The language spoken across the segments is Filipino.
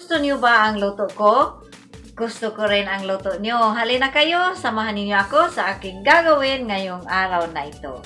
Gusto niyo ba ang luto ko? Gusto ko rin ang luto niyo. Halina kayo, samahan niyo ako sa aking gagawin ngayong araw na ito.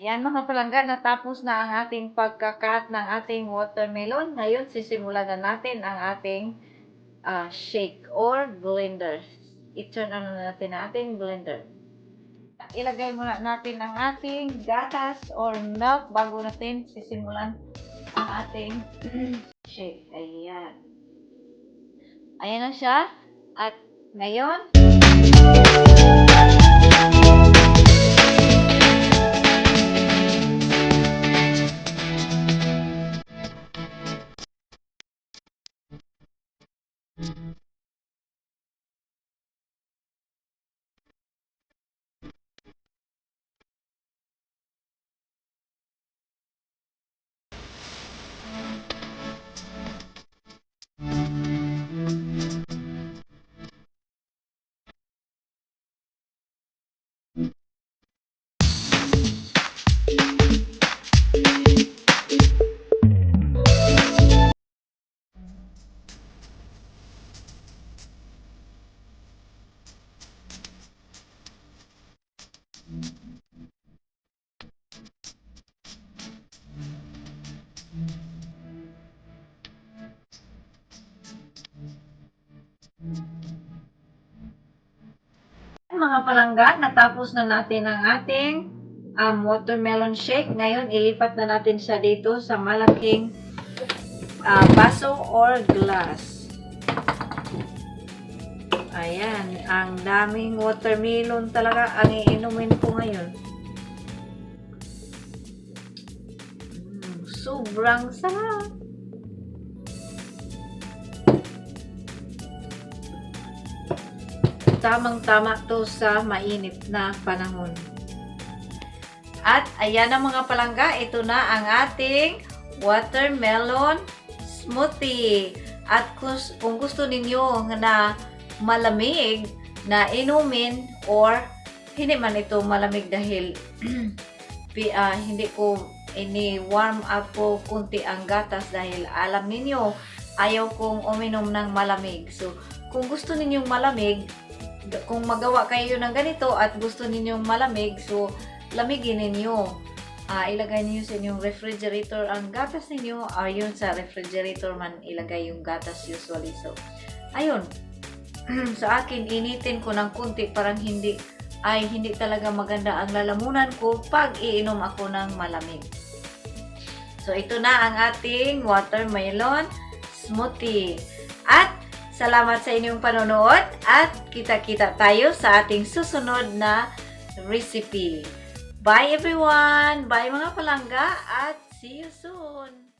Yan mga palangga, natapos na ang ating pagkakat ng ating watermelon. Ngayon, sisimulan na natin ang ating shake or blender. I-turn on na natin ang ating blender. Ilagay muna natin ang ating gatas or milk bago natin sisimulan ang ating shake. Ayan. Ayan na siya. At ngayon, Mga palangga, natapos na natin ang ating watermelon shake. Ngayon, ilipat na natin siya dito sa malaking baso or glass. Ayan, ang daming watermelon talaga ang iinumin ko ngayon. Sobrang sarap. Tamang-tama to sa mainit na panahon. At ayan na mga palangga, ito na ang ating watermelon smoothie. At kung gusto ninyo na malamig na inumin or hindi man ito malamig dahil hindi ko ini-warm up ko kunti ang gatas dahil alam ninyo ayaw kong uminom ng malamig. So, kung gusto ninyong malamig, kung magawa kayo ng ganito at gusto ninyong malamig, so lamigin ninyo. Ilagay niyo sa inyong refrigerator ang gatas ninyo. Ayun, sa refrigerator man ilagay yung gatas usually. So, ayun. Sa akin, initin ko ng kunti parang hindi talaga maganda ang lalamunan ko pag iinom ako ng malamig. So, ito na ang ating watermelon smoothie. At salamat sa inyong panonood at kita-kita tayo sa ating susunod na recipe. Bye everyone! Bye mga palangga at see you soon!